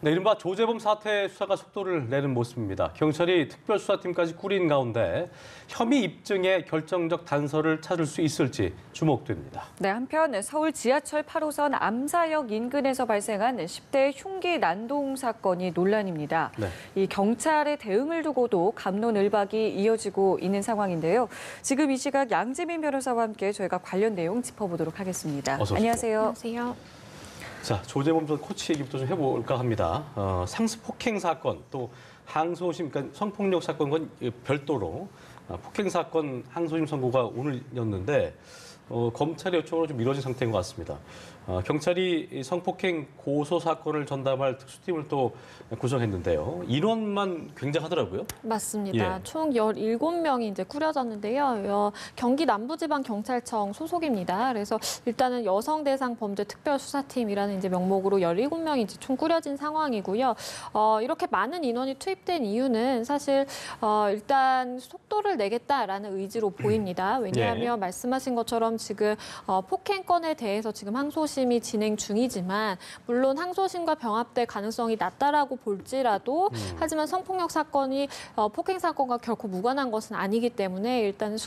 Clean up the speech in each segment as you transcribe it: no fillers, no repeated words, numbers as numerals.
네, 이른바 조재범 사태 수사가 속도를 내는 모습입니다. 경찰이 특별수사팀까지 꾸린 가운데 혐의 입증에 결정적 단서를 찾을 수 있을지 주목됩니다. 네, 한편 서울 지하철 8호선 암사역 인근에서 발생한 10대 흉기 난동 사건이 논란입니다. 네. 이 경찰의 대응을 두고도 갑론을박이 이어지고 있는 상황인데요. 지금 이 시각 양지민 변호사와 함께 저희가 관련 내용 짚어보도록 하겠습니다. 어서 오십시오. 안녕하세요. 안녕하세요. 자, 조재범 전 코치 얘기부터 좀 해볼까 합니다. 상습 폭행 사건, 또 항소심, 그러니까 성폭력 사건과 별도로 폭행 사건 항소심 선고가 오늘이었는데 검찰의 요청으로 좀 미뤄진 상태인 것 같습니다. 경찰이 성폭행 고소 사건을 전담할 특수팀을 또 구성했는데요. 인원만 굉장하더라고요. 맞습니다. 예. 총 17명이 이제 꾸려졌는데요. 경기 남부지방경찰청 소속입니다. 그래서 일단은 여성 대상 범죄 특별수사팀이라는 이제 명목으로 17명이 이제 총 꾸려진 상황이고요. 이렇게 많은 인원이 투입된 이유는 사실 일단 속도를 내겠다라는 의지로 보입니다. 왜냐하면 말씀하신 것처럼 지금 폭행건에 대해서 지금 항소심이 진행 중이지만 물론 항소심과 병합될 가능성이 낮다라고 볼지라도 하지만 성폭력 사건이 폭행 사건과 결코 무관한 것은 아니기 때문에 일단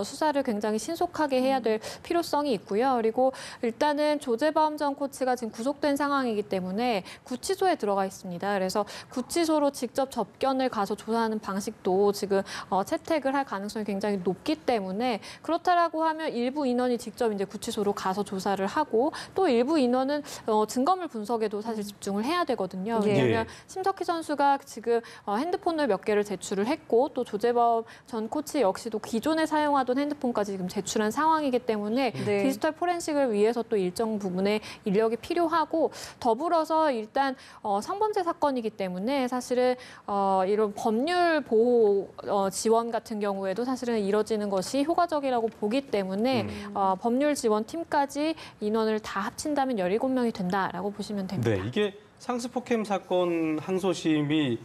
수사를 굉장히 신속하게 해야 될 필요성이 있고요. 그리고 일단은 조재범 전 코치가 지금 구속된 상황이기 때문에 구치소에 들어가 있습니다. 그래서 구치소로 직접 접견을 가서 조사하는 방식도 지금 채택을 할 가능성이 굉장히 높기 때문에 그렇다라고 하면 일부 인원이 직접 이제 구치소로 가서 조사를 하고 또 일부 인원은 증거물 분석에도 사실 집중을 해야 되거든요. 왜냐하면 심석희 선수가 지금 핸드폰을 몇 개를 제출을 했고 또 조재범 전 코치 역시도 기존에 사용하던 핸드폰까지 지금 제출한 상황이기 때문에 디지털 포렌식을 위해서 또 일정 부분의 인력이 필요하고 더불어서 일단 성범죄 사건이기 때문에 사실은 이런 법률 보호 지원 같은 경우에도 사실은 이뤄지는 것이 효과적이라고 보기 때문에 법률 지원팀까지 인원을 다 합친다면 17명이 된다라고 보시면 됩니다. 네, 이게 상습 폭행 사건 항소심이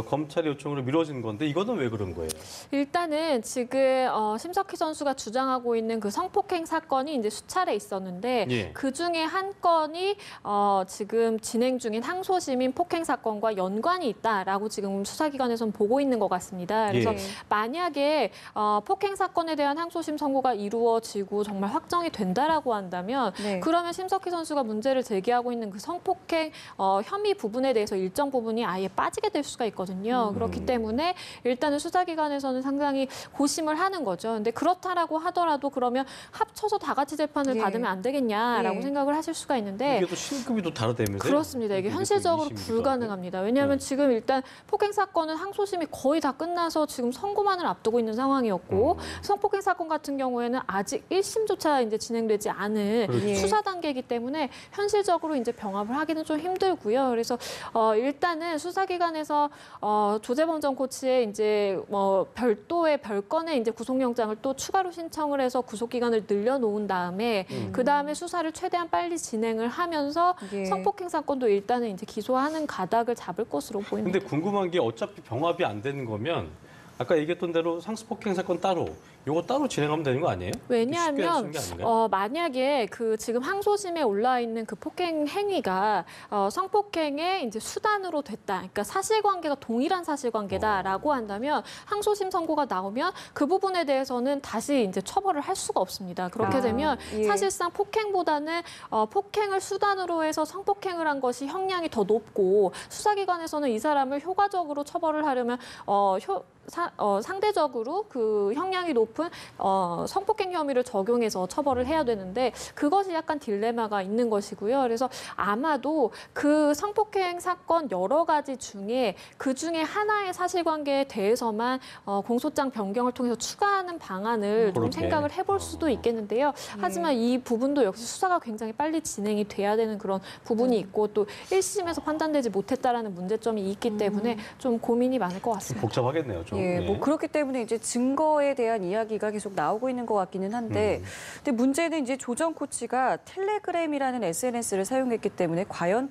검찰의 요청으로 미뤄진 건데 이거는 왜 그런 거예요? 일단은 지금 심석희 선수가 주장하고 있는 그 성폭행 사건이 이제 수차례 있었는데 그 중에 한 건이 지금 진행 중인 항소심인 폭행 사건과 연관이 있다라고 지금 수사기관에서는 보고 있는 것 같습니다. 그래서 만약에 폭행 사건에 대한 항소심 선고가 이루어지고 정말 확정이 된다라고 한다면 그러면 심석희 선수가 문제를 제기하고 있는 그 성폭행 혐의 부분에 대해서 일정 부분이 아예 빠지게 될 수가 있거든요. 그렇기 때문에 일단은 수사기관에서는 상당히 고심을 하는 거죠. 근데 그렇다라고 하더라도 그러면 합쳐서 다 같이 재판을 받으면 안 되겠냐라고 생각을 하실 수가 있는데 이게 또 신급이 또 다르다면서요? 그렇습니다. 이게 현실적으로 불가능합니다. 왜냐하면 지금 일단 폭행 사건은 항소심이 거의 다 끝나서 지금 선고만을 앞두고 있는 상황이었고 성폭행 사건 같은 경우에는 아직 1심조차 이제 진행되지 않은 수사 단계이기 때문에 현실적으로 이제 병합을 하기는 좀 힘들고요. 그래서 일단은 수사기관에서 조재범 전 코치의 이제 별도의 별건의 이제 구속영장을 또 추가로 신청을 해서 구속 기간을 늘려놓은 다음에 그 다음에 수사를 최대한 빨리 진행을 하면서 성폭행 사건도 일단은 이제 기소하는 가닥을 잡을 것으로 보입니다. 근데 궁금한 게 어차피 병합이 안 되는 거면 아까 얘기했던 대로 상습 폭행 사건 따로 요거 따로 진행하면 되는 거 아니에요? 왜냐하면 만약에 그 지금 항소심에 올라 있는 그 폭행 행위가 성폭행의 이제 수단으로 됐다. 그러니까 사실관계가 동일한 사실관계다라고 한다면 항소심 선고가 나오면 그 부분에 대해서는 다시 이제 처벌을 할 수가 없습니다. 그렇게 되면 사실상 폭행보다는 폭행을 수단으로 해서 성폭행을 한 것이 형량이 더 높고 수사기관에서는 이 사람을 효과적으로 처벌을 하려면 상대적으로 그 형량이 높은 성폭행 혐의를 적용해서 처벌을 해야 되는데 그것이 약간 딜레마가 있는 것이고요. 그래서 아마도 그 성폭행 사건 여러 가지 중에 그 중에 하나의 사실관계에 대해서만 공소장 변경을 통해서 추가하는 방안을 좀 생각을 해볼 수도 있겠는데요. 하지만 이 부분도 역시 수사가 굉장히 빨리 진행이 돼야 되는 그런 부분이 있고 또 1심에서 판단되지 못했다라는 문제점이 있기 때문에 좀 고민이 많을 것 같습니다. 복잡하겠네요, 좀. 뭐 그렇기 때문에 이제 증거에 대한 이야기 이야기가 계속 나오고 있는 것 같기는 한데, 근데 문제는 이제 조정 코치가 텔레그램이라는 SNS를 사용했기 때문에 과연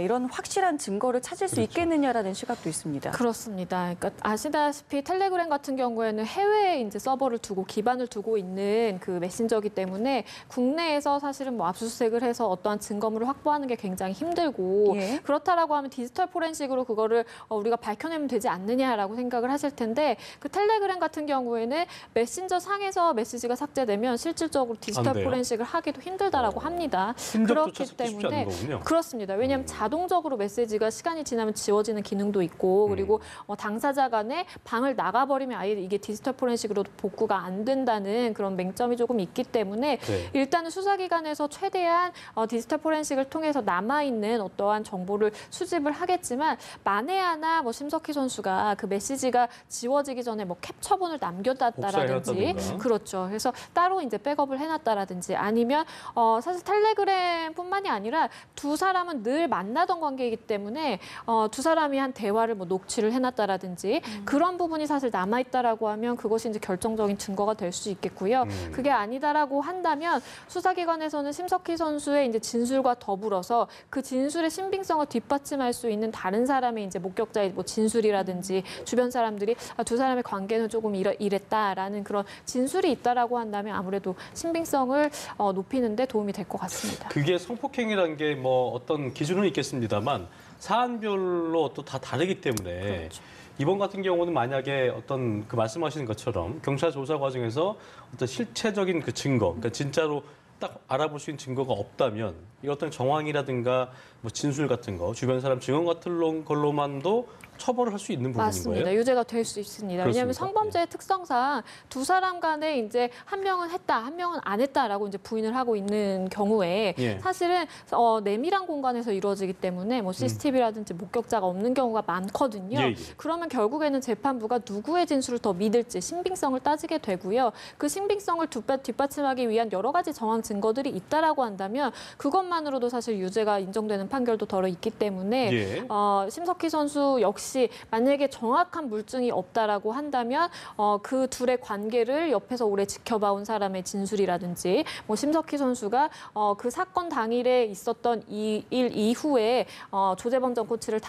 이런 확실한 증거를 찾을 수 있겠느냐라는 시각도 있습니다. 그렇습니다. 그러니까 아시다시피 텔레그램 같은 경우에는 해외에 이제 서버를 두고 기반을 두고 있는 그 메신저이기 때문에 국내에서 사실은 뭐 압수수색을 해서 어떠한 증거물을 확보하는 게 굉장히 힘들고 예. 그렇다라고 하면 디지털 포렌식으로 그거를 우리가 밝혀내면 되지 않느냐라고 생각을 하실 텐데 그 텔레그램 같은 경우에는 메신저 상에서 메시지가 삭제되면 실질적으로 안 디지털 돼요? 포렌식을 하기도 힘들다라고 합니다. 흔적조차 찾기 쉽지 않은 거군요. 그렇습니다. 왜냐하면 자동적으로 메시지가 시간이 지나면 지워지는 기능도 있고 그리고 당사자 간에 방을 나가버리면 아예 이게 디지털 포렌식으로 복구가 안 된다는 그런 맹점이 조금 있기 때문에 네. 일단은 수사기관에서 최대한 디지털 포렌식을 통해서 남아있는 어떠한 정보를 수집을 하겠지만 만에 하나 뭐 심석희 선수가 그 메시지가 지워지기 전에 뭐 캡처본을 남겨놨다라든지 복사해놨다든가. 그렇죠. 그래서 따로 이제 백업을 해놨다라든지 아니면 사실 텔레그램뿐만이 아니라 두 사람은 늘 만나던 관계이기 때문에 두 사람이 한 대화를 뭐 녹취를 해놨다라든지 그런 부분이 사실 남아있다라고 하면 그것이 이제 결정적인 증거가 될 수 있겠고요. 그게 아니다라고 한다면 수사기관에서는 심석희 선수의 이제 진술과 더불어서 그 진술의 신빙성을 뒷받침할 수 있는 다른 사람의 이제 목격자의 뭐 진술이라든지 주변 사람들이 두 사람의 관계는 조금 이랬다라는 그런 진술이 있다라고 한다면 아무래도 신빙성을 높이는 데 도움이 될 것 같습니다. 그게 성폭행이라는 게 뭐 어떤 기준은 있겠습니다만 사안별로 또 다 다르기 때문에 그렇죠. 이번 같은 경우는 만약에 어떤 그 말씀하시는 것처럼 경찰 조사 과정에서 어떤 실체적인 그 증거, 그러니까 진짜로 딱 알아볼 수 있는 증거가 없다면 이 어떤 정황이라든가 뭐 진술 같은 거, 주변 사람 증언 같은 걸로만도 처벌을 할 수 있는 부분인 맞습니다. 거예요? 유죄가 될 수 있습니다. 왜냐하면 그렇습니까? 성범죄의 특성상 두 사람 간에 이제 한 명은 했다, 한 명은 안 했다라고 이제 부인을 하고 있는 경우에 예. 사실은 내밀한 공간에서 이루어지기 때문에 뭐 CCTV라든지 목격자가 없는 경우가 많거든요. 예, 예. 그러면 결국에는 재판부가 누구의 진술을 더 믿을지 신빙성을 따지게 되고요. 그 신빙성을 뒷받침하기 위한 여러 가지 정황 증거들이 있다라고 한다면 그것만으로도 사실 유죄가 인정되는 판결도 덜어 있기 때문에 예. 심석희 선수 역시 만약에 정확한 물증이 없다라고 한다면 그 둘의 관계를 옆에서 오래 지켜봐온 사람의 진술이라든지 뭐 심석희 선수가 그 사건 당일에 있었던 이 일 이후에 조재범 전 코치를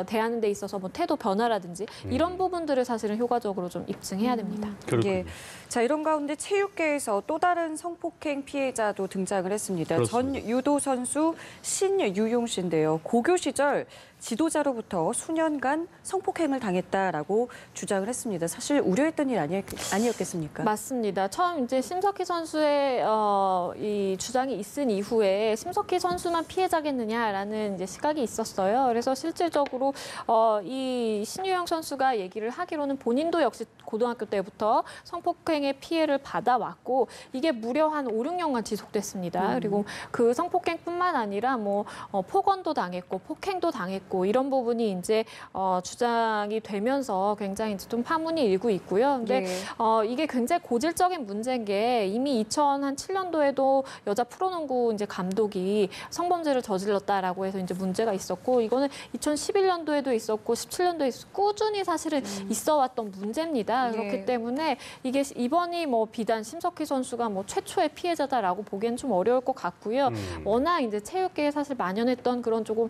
대하는 데 있어서 뭐 태도 변화라든지 이런 부분들을 사실은 효과적으로 좀 입증해야 됩니다. 그렇군요. 예. 자, 이런 가운데 체육계에서 또 다른 성폭행 피해자도 등장을 했습니다. 그렇습니다. 전 유도 선수 신유용 씨인데요. 고교 시절 지도자로부터 수년간 성폭행을 당했다라고 주장을 했습니다. 사실 우려했던 일 아니었겠습니까? 맞습니다. 처음 이제 심석희 선수의 이 주장이 있은 이후에 심석희 선수만 피해자겠느냐라는 이제 시각이 있었어요. 그래서 실질적으로 이 신유영 선수가 얘기를 하기로는 본인도 역시 고등학교 때부터 성폭행의 피해를 받아왔고 이게 무려 한 5, 6년간 지속됐습니다. 그리고 그 성폭행뿐만 아니라 뭐 폭언도 당했고 폭행도 당했고 이런 부분이 이제 주장이 되면서 굉장히 이제 좀 파문이 일고 있고요. 근데 네. 이게 굉장히 고질적인 문제인 게 이미 2007년도에도 여자 프로농구 이제 감독이 성범죄를 저질렀다라고 해서 이제 문제가 있었고 이거는 2011년도에도 있었고 17년도에 꾸준히 사실은 있어왔던 문제입니다. 예. 그렇기 때문에 이게 이번이 뭐 비단 심석희 선수가 뭐 최초의 피해자다라고 보기엔 좀 어려울 것 같고요. 워낙 이제 체육계에 사실 만연했던 그런 조금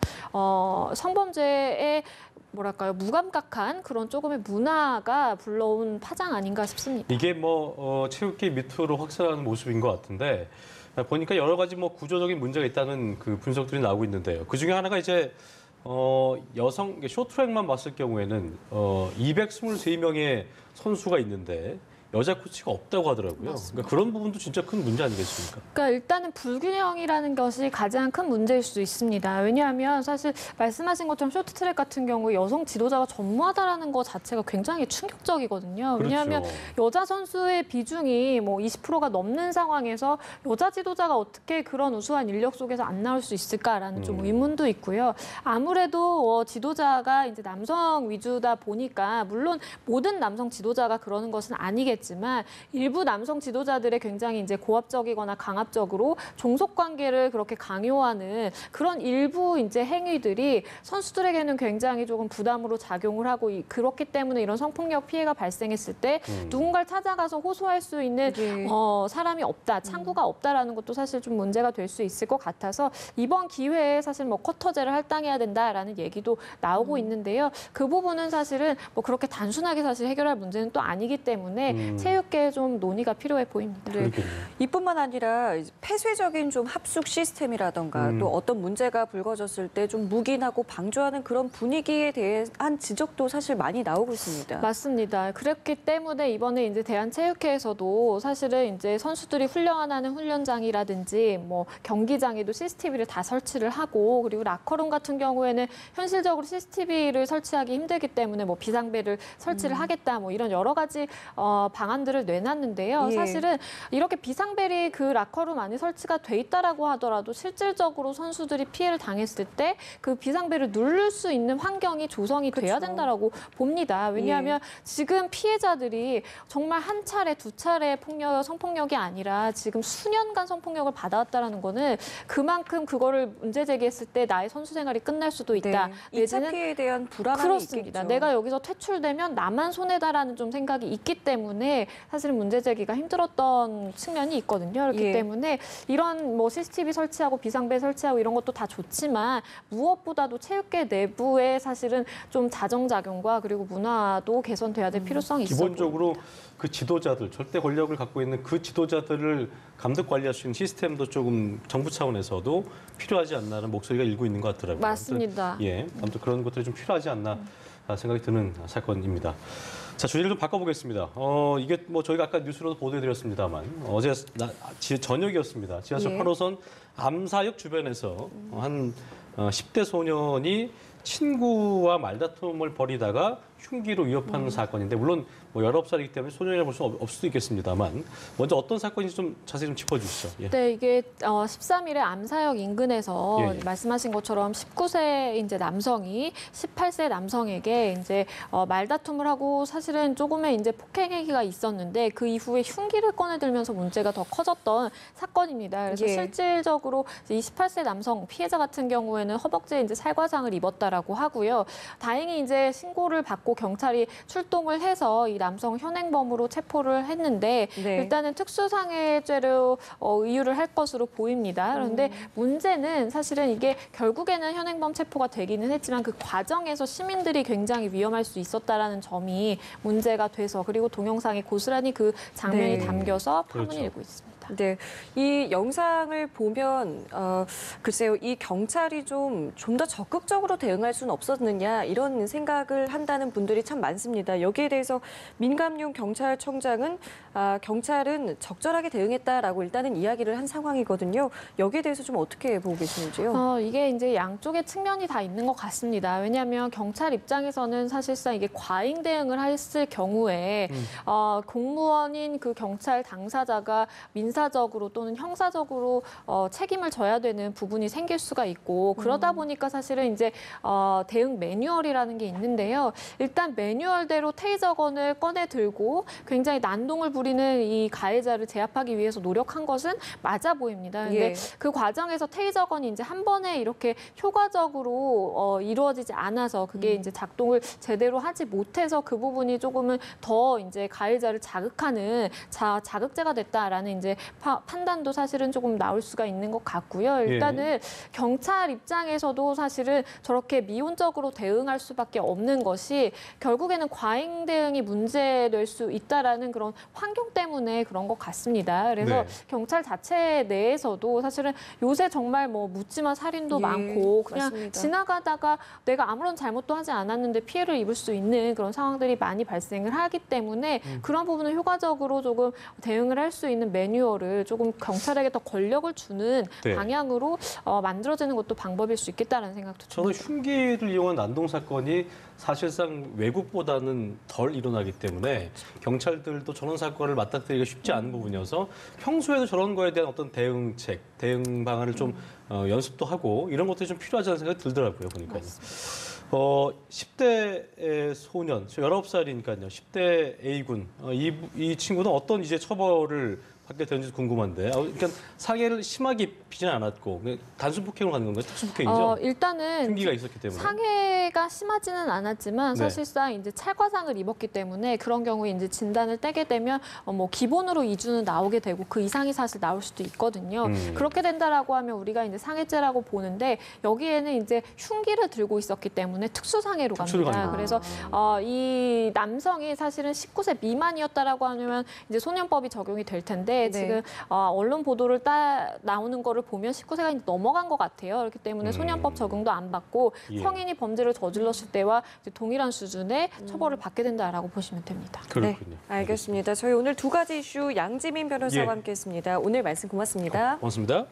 성범죄에 뭐랄까요 무감각한 그런 조금의 문화가 불러온 파장 아닌가 싶습니다. 이게 뭐 체육계 미투로 확산하는 모습인 것 같은데 보니까 여러 가지 뭐 구조적인 문제가 있다는 그 분석들이 나오고 있는데요. 그 중에 하나가 이제 여성 쇼트트랙만 봤을 경우에는 223명의 선수가 있는데 여자 코치가 없다고 하더라고요. 그러니까 그런 부분도 진짜 큰 문제 아니겠습니까? 그러니까 일단은 불균형이라는 것이 가장 큰 문제일 수 있습니다. 왜냐하면 사실 말씀하신 것처럼 쇼트트랙 같은 경우에 여성 지도자가 전무하다라는 것 자체가 굉장히 충격적이거든요. 왜냐하면 그렇죠. 여자 선수의 비중이 뭐 20%가 넘는 상황에서 여자 지도자가 어떻게 그런 우수한 인력 속에서 안 나올 수 있을까라는 좀 의문도 있고요. 아무래도 지도자가 이제 남성 위주다 보니까 물론 모든 남성 지도자가 그러는 것은 아니겠지만 모르겠지만 일부 남성 지도자들의 굉장히 이제 고압적이거나 강압적으로 종속 관계를 그렇게 강요하는 그런 일부 이제 행위들이 선수들에게는 굉장히 조금 부담으로 작용을 하고 그렇기 때문에 이런 성폭력 피해가 발생했을 때 누군가를 찾아가서 호소할 수 있는 네. 사람이 없다, 창구가 없다라는 것도 사실 좀 문제가 될 수 있을 것 같아서 이번 기회에 사실 뭐 쿼터제를 할당해야 된다라는 얘기도 나오고 있는데요. 그 부분은 사실은 뭐 그렇게 단순하게 사실 해결할 문제는 또 아니기 때문에 체육계에 좀 논의가 필요해 보입니다. 네. 그렇겠네요. 이뿐만 아니라 이제 폐쇄적인 좀 합숙 시스템이라던가 또 어떤 문제가 불거졌을 때 좀 묵인하고 방조하는 그런 분위기에 대한 지적도 사실 많이 나오고 있습니다. 맞습니다. 그렇기 때문에 이번에 이제 대한체육회에서도 사실은 이제 선수들이 훈련하는 훈련장이라든지 뭐 경기장에도 CCTV를 다 설치를 하고 그리고 라커룸 같은 경우에는 현실적으로 CCTV를 설치하기 힘들기 때문에 뭐 비상벨을 설치를 하겠다 뭐 이런 여러 가지 방안들을 내놨는데요. 예. 사실은 이렇게 비상벨이 그 라커룸 안에 설치가 돼 있다라고 하더라도 실질적으로 선수들이 피해를 당했을 때 그 비상벨을 누를 수 있는 환경이 조성이 돼야 그렇죠. 된다라고 봅니다. 왜냐하면 지금 피해자들이 정말 한 차례, 두 차례 성폭력이 아니라 지금 수년간 성폭력을 받아왔다는 거는 그만큼 그거를 문제 제기했을 때 나의 선수 생활이 끝날 수도 있다. 네. 2차 피해에 대한 불안함이 그렇습니다. 있겠죠. 내가 여기서 퇴출되면 나만 손해다라는 좀 생각이 있기 때문에 사실은 문제 제기가 힘들었던 측면이 있거든요. 그렇기 예. 때문에 이런 뭐 CCTV 설치하고 비상벨 설치하고 이런 것도 다 좋지만 무엇보다도 체육계 내부에 사실은 좀 자정작용과 그리고 문화도 개선돼야 될 필요성이 있어 기본적으로 그 지도자들, 절대 권력을 갖고 있는 그 지도자들을 감독 관리할 수 있는 시스템도 조금 정부 차원에서도 필요하지 않나라는 목소리가 일고 있는 것 같더라고요. 맞습니다. 그래서 예, 아무튼 그런 것들이 좀 필요하지 않나 생각이 드는 사건입니다. 자, 주제를 좀 바꿔보겠습니다. 이게 뭐 저희가 아까 뉴스로도 보도해드렸습니다만 어제 저녁이었습니다. 지하철 예. 8호선 암사역 주변에서 한 10대 소년이 친구와 말다툼을 벌이다가 흉기로 위협하는 사건인데 물론 뭐 19살이기 때문에 소년이라 볼 수 없을 수도 있겠습니다만 먼저 어떤 사건인지 좀 자세히 좀 짚어주시죠. 예. 네, 이게 13일에 암사역 인근에서 예, 예. 말씀하신 것처럼 19세 이제 남성이 18세 남성에게 이제 말다툼을 하고 사실은 조금의 이제 폭행 행위가 있었는데 그 이후에 흉기를 꺼내들면서 문제가 더 커졌던 사건입니다. 그래서 예. 실질적으로 이제 28세 남성 피해자 같은 경우에는 허벅지에 이제 살과상을 입었다라고 하고요. 다행히 이제 신고를 받고 경찰이 출동을 해서 이 남성 현행범으로 체포를 했는데 네. 일단은 특수상해죄로 의유를 할 것으로 보입니다. 그런데 문제는 사실은 이게 결국에는 현행범 체포가 되기는 했지만 그 과정에서 시민들이 굉장히 위험할 수 있었다라는 점이 문제가 돼서 그리고 동영상에 고스란히 그 장면이 네. 담겨서 파문이 그렇죠. 일고 있습니다. 네, 이 영상을 보면 글쎄요, 이 경찰이 좀 더 적극적으로 대응할 수는 없었느냐 이런 생각을 한다는 분들이 참 많습니다. 여기에 대해서 민감용 경찰청장은 경찰은 적절하게 대응했다라고 일단은 이야기를 한 상황이거든요. 여기에 대해서 좀 어떻게 보고 계시는지요? 이게 이제 양쪽의 측면이 다 있는 것 같습니다. 왜냐하면 경찰 입장에서는 사실상 이게 과잉 대응을 했을 경우에 공무원인 그 경찰 당사자가 민사적으로 또는 형사적으로 책임을 져야 되는 부분이 생길 수가 있고 그러다 보니까 사실은 이제 대응 매뉴얼이라는 게 있는데요. 일단 매뉴얼대로 테이저건을 꺼내 들고 굉장히 난동을 부리는 이 가해자를 제압하기 위해서 노력한 것은 맞아 보입니다. 근데 예. 그 과정에서 테이저건이 이제 한 번에 이렇게 효과적으로 이루어지지 않아서 그게 이제 작동을 제대로 하지 못해서 그 부분이 조금은 더 이제 가해자를 자극하는 자극제가 됐다라는 이제 판단도 사실은 조금 나올 수가 있는 것 같고요. 일단은 경찰 입장에서도 사실은 저렇게 미온적으로 대응할 수밖에 없는 것이 결국에는 과잉 대응이 문제될 수 있다라는 그런 환경 때문에 그런 것 같습니다. 그래서 네. 경찰 자체 내에서도 사실은 요새 정말 뭐 묻지마 살인도 예, 많고 그냥 맞습니다. 지나가다가 내가 아무런 잘못도 하지 않았는데 피해를 입을 수 있는 그런 상황들이 많이 발생을 하기 때문에 그런 부분을 효과적으로 조금 대응을 할 수 있는 매뉴얼 거를 조금 경찰에게 더 권력을 주는 네. 방향으로 만들어지는 것도 방법일 수 있겠다는 생각도 저는 듭니다. 흉기를 이용한 난동 사건이 사실상 외국보다는 덜 일어나기 때문에 경찰들도 저런 사건을 맞닥뜨리기가 쉽지 않은 부분이어서 평소에도 저런 거에 대한 어떤 대응책, 대응 방안을 좀 연습도 하고 이런 것들이 좀 필요하다는 생각이 들더라고요, 보니까요. 10대 소년, 19살이니까요. 10대 A군. 이 친구는 어떤 이제 처벌을 받게 되는지 궁금한데. 그러니까 상해를 심하게 입히지는 않았고 단순 폭행으로 가는 건가요? 특수 폭행이죠? 일단은 흉기가 있었기 때문에. 상해가 심하지는 않았지만 네. 사실상 이제 찰과상을 입었기 때문에 그런 경우에 이제 진단을 떼게 되면 뭐 기본으로 2주는 나오게 되고 그 이상이 사실 나올 수도 있거든요. 그렇게 된다라고 하면 우리가 이제 상해죄라고 보는데 여기에는 이제 흉기를 들고 있었기 때문에 특수상해로 특수로 갑니다. 가는 그래서 이 남성이 사실은 19세 미만이었다라고 하면 이제 소년법이 적용이 될 텐데 네. 지금 언론 보도를 나오는 거를 보면 19세가 이제 넘어간 것 같아요. 그렇기 때문에 소년법 적용도 안 받고 예. 성인이 범죄를 저질렀을 때와 이제 동일한 수준의 처벌을 받게 된다라고 보시면 됩니다. 그렇군요. 네, 알겠습니다. 저희 오늘 두 가지 이슈 양지민 변호사와 예. 함께했습니다. 오늘 말씀 고맙습니다. 고맙습니다.